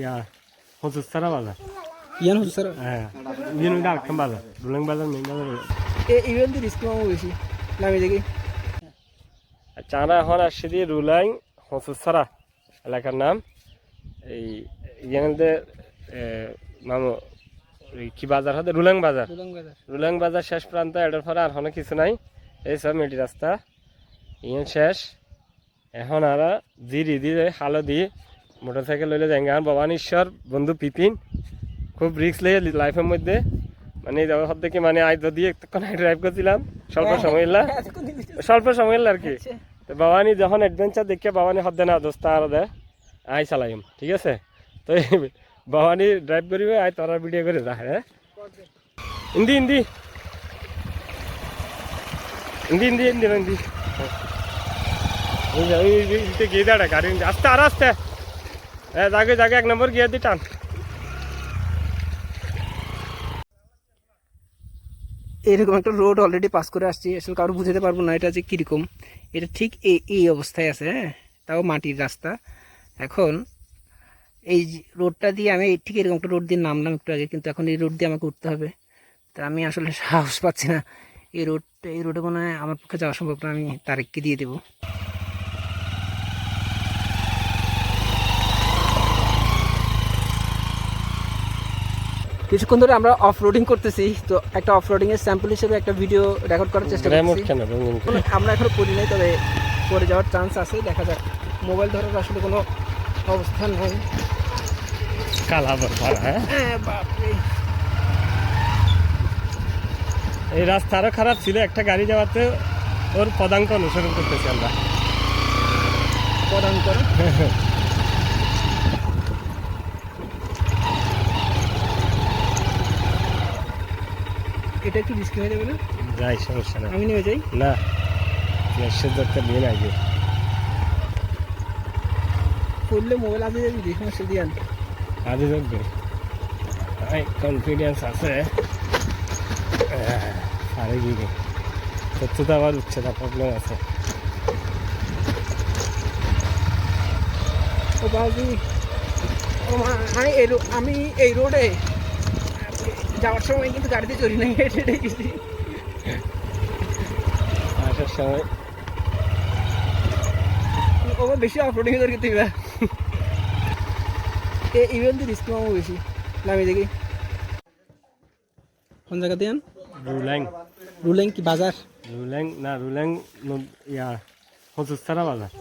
ইয়া হজুসারা বাজার ইয়ান হচ্ছে স্যার হ্যাঁ ইয়েন আরেকখান বাজার রুলাং বাজার মেইন বাজার। ইভেন দি রিস্ক মামু বেশি নামি দেখি। আচ্ছা আমরা এখন আসছি দিয়ে রুলাং হজুসারা এলাকার নাম। এই ইয়ানদের মামু কি বাজার হতে রুলাং বাজার। রুলাং বাজার শেষ প্রান্ত এটার পরে আর কোনো কিছু নাই। এই সব মেটি রাস্তা ইয়ে শেষ। এখন আর জিরি দিয়ে হালো দিয়ে মোটরসাইকেল লইলে যাই আর ভবানীশ্বর বন্ধু পিপিন খুব রিস্ক লেগে লাইফের মধ্যে মানে হদ থেকে মানে আজ যদি একটুক্ষণ ড্রাইভ করছিলাম স্বল্প সময় আর কি। তো ভবানী যখন অ্যাডভেঞ্চার দেখে ভবানী হদ্দে না দোস্তা আর দেয় আই চালাইম ঠিক আছে। তো ভবানী ড্রাইভ করিবে আই তোরা ভিডিও করে যা। হ্যাঁ হিন্দি হিন্দি হিন্দি হিন্দি হিন্দি হিন্দি গিয়ে দাঁড়া গাড়ি আস্তে আর আস্তে হ্যাঁ জাগে জাগে 1 নম্বর গিয়ে দি টান। এরকম একটা রোড অলরেডি পাস করে আসছি, আসলে কারো বুঝাতে পারবো না এটা যে কীরকম। এটা ঠিক এই অবস্থায় আছে, হ্যাঁ তাও মাটির রাস্তা। এখন এই রোডটা দিয়ে আমি ঠিক এরকম একটা রোড দিয়ে নামলাম একটু আগে, কিন্তু এখন এই রোড দিয়ে আমাকে উঠতে হবে। তা আমি আসলে সাহস পাচ্ছি না, এই রোডে মনে হয় আমার পক্ষে যাওয়া সম্ভব না। আমি তারেককে দিয়ে দেবো। কিছুক্ষণ ধরে আমরা অফ রোডিং করতেছি, তো একটা অফ রোডিং এর স্যাম্পল হিসেবে একটা ভিডিও রেকর্ড করার চেষ্টা করছি। আমরা এখনো করি নাই, তবে করে যাওয়ার চান্স আছে, দেখা যাক। মোবাইল ধরার আসলে কোনো অবস্থান নেই। এই রাস্তা আরো খারাপ ছিল, একটা গাড়ি যাওয়াতে ওর পদাঙ্ক অনুসরণ করতেছি আমরা। পদাঙ্ক এটা একটু রিস্কি হয়ে যাবে না? যাই সমস্যা না, আমি নেমে যাই না দরকার নিয়ে না আগে করলে মোবাইল আগে যাবি সমস্যা দিয়ে আগে থাকবে। কনফিডেন্স আছে আরে গিয়ে সত্যতা আবার উচ্চতা প্রবলেম আছে। ও বাবু আমি এই রোডে যাওয়ার সময় কিন্তু গাড়িতে চড়ি নাই, হেঁটে হেঁটে গেছি। আসার সময় ও বেশি অফরোডিং এ দরকার তুইবা ইভেন দি রিস্ক মামু বেশি নামি দেখি। কোন জায়গা দিয়ে রুলাং রুলাং কি বাজার? রুলাং না রুলাং ইয়া হজুসারা বাজার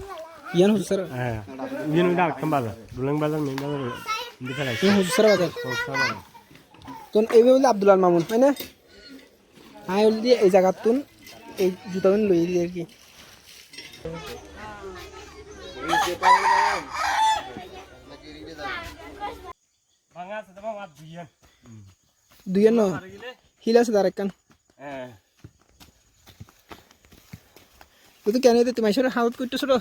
ইয়ান হচ্ছে স্যার হ্যাঁ ইয়েন আরেকখান বাজার রুলাং বাজার মেইন বাজার হজুসারা বাজার। তো এইভাবে বললে আব্দুল মামুন তাই না? হ্যাঁ বল দিয়ে এই জায়গার তুন এই জুতা লই দিয়ে আর কি। দুইয়ের ন হিল আছে তার একখান তুই কেন তুমি হালত করতে ছোট